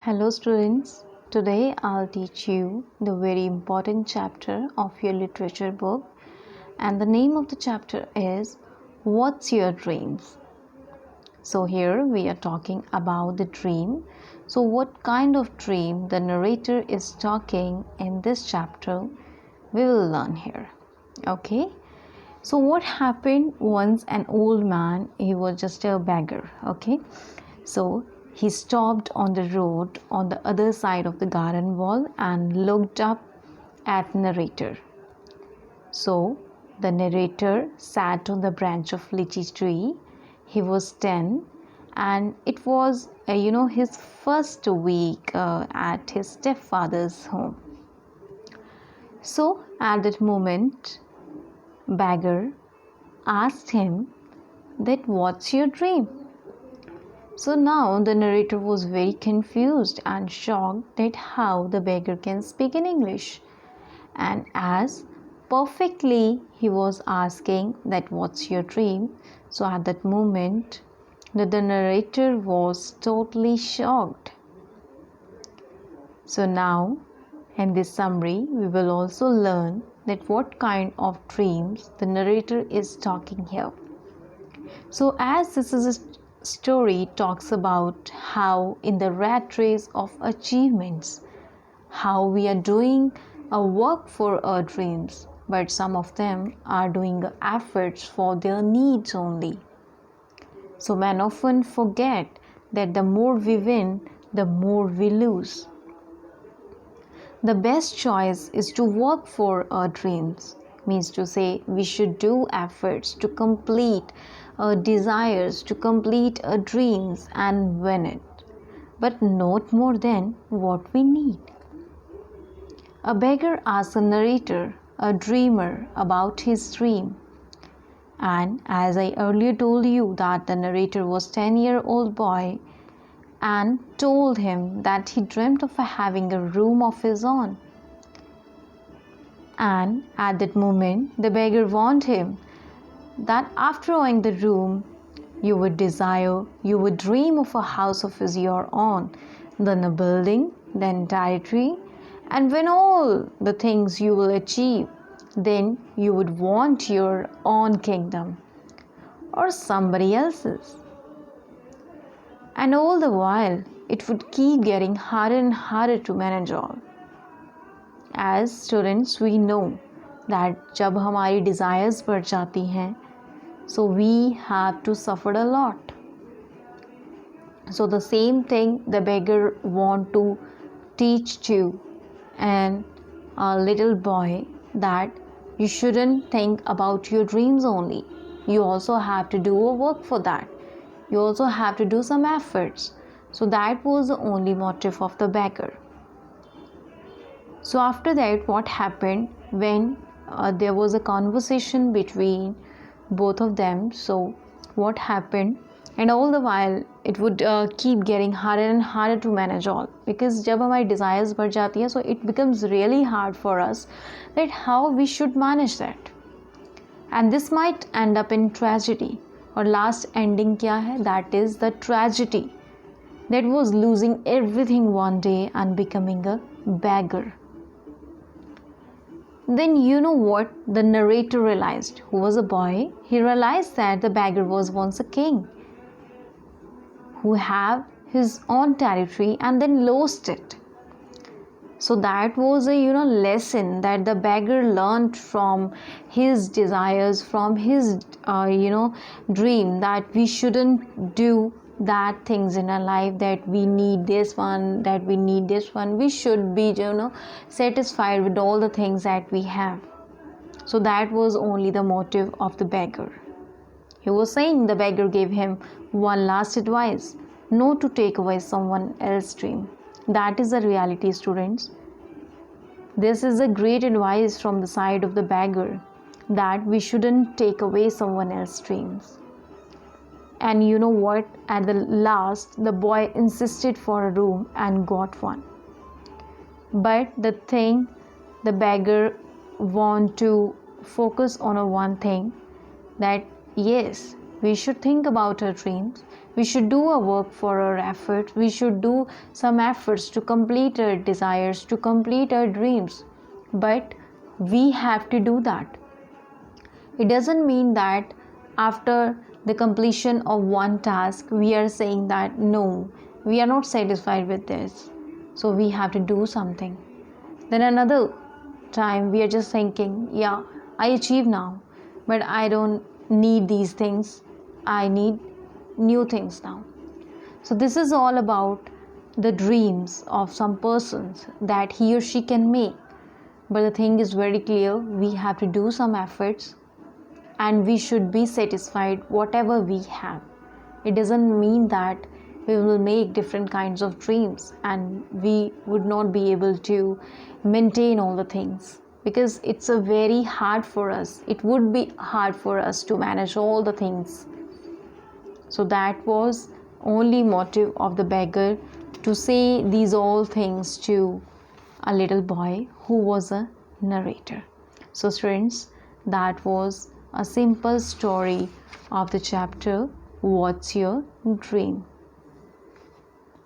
Hello students, today I'll teach you the very important chapter of your literature book, and the name of the chapter is What's Your Dreams? So here we are talking about the dream. So what kind of dream the narrator is talking in this chapter, we will learn here. Okay? So what happened once an old man, he was just a beggar, okay? So he stopped on the road on the other side of the garden wall and looked up at narrator. So the narrator sat on the branch of lychee tree. He was 10 and it was his first week at his stepfather's home. So at that moment, beggar asked him that what's your dream? So now the narrator was very confused and shocked at how the beggar can speak in English. And as perfectly he was asking that what's your dream, so at that moment the narrator was totally shocked. So now in this summary we will also learn that what kind of dreams the narrator is talking here. So as this is a story talks about how in the rat race of achievements, how we are doing a work for our dreams, but some of them are doing efforts for their needs only. So men often forget that the more we win, the more we lose. The best choice is to work for our dreams, means to say we should do efforts to complete our desires, to complete our dreams and win it, but not more than what we need. A beggar asks a narrator, a dreamer, about his dream. And as I earlier told you that the narrator was 10-year-old boy and told him that he dreamt of having a room of his own. And at that moment, the beggar warned him that after owning the room, you would desire, you would dream of a house of your own, then a building, then territory, and when all the things you will achieve, then you would want your own kingdom or somebody else's. And all the while, it would keep getting harder and harder to manage all. As students, we know that जब हमारी desires बढ़ जाती हैं, so we have to suffer a lot. So the same thing the beggar want to teach to and a little boy that you shouldn't think about your dreams only. You also have to do a work for that. You also have to do some efforts. So that was the only motive of the beggar. So after that, what happened when there was a conversation between both of them? So what happened? And all the while it would keep getting harder and harder to manage all, because जब हमारी desires बढ़ जाती है, so it becomes really hard for us that how we should manage that, and this might end up in tragedy. और last ending क्या है? That is the tragedy that was losing everything one day and becoming a beggar. Then you know what the narrator realized, who was a boy. He realized that the beggar was once a king who have his own territory and then lost it. So that was a lesson that the beggar learned from his desires, from his dream, that we shouldn't do that things in our life, that we need this one, that we need this one. We should be satisfied with all the things that we have. So that was only the motive of the beggar. He was saying, the beggar gave him one last advice: not to take away someone else's dream. That is the reality, students. This is a great advice from the side of the beggar, that we shouldn't take away someone else's dreams. And you know what? At the last, the boy insisted for a room and got one. But the thing, the beggar want to focus on one thing, that yes, we should think about our dreams, We should do a work for our effort. We should do some efforts to complete our desires, to complete our dreams. But we have to do that. It doesn't mean that after the completion of one task, we are saying that no, we are not satisfied with this. So we have to do something. Then another time we are just thinking, yeah, I achieve now, but I don't need these things. I need new things now. So this is all about the dreams of some persons that he or she can make. But the thing is very clear, we have to do some efforts and we should be satisfied whatever we have. It doesn't mean that we will make different kinds of dreams and we would not be able to maintain all the things, because it's a very hard for us. It would be hard for us to manage all the things. So that was only motive of the beggar, to say these all things to a little boy who was a narrator. So friends, that was a simple story of the chapter What's Your Dream?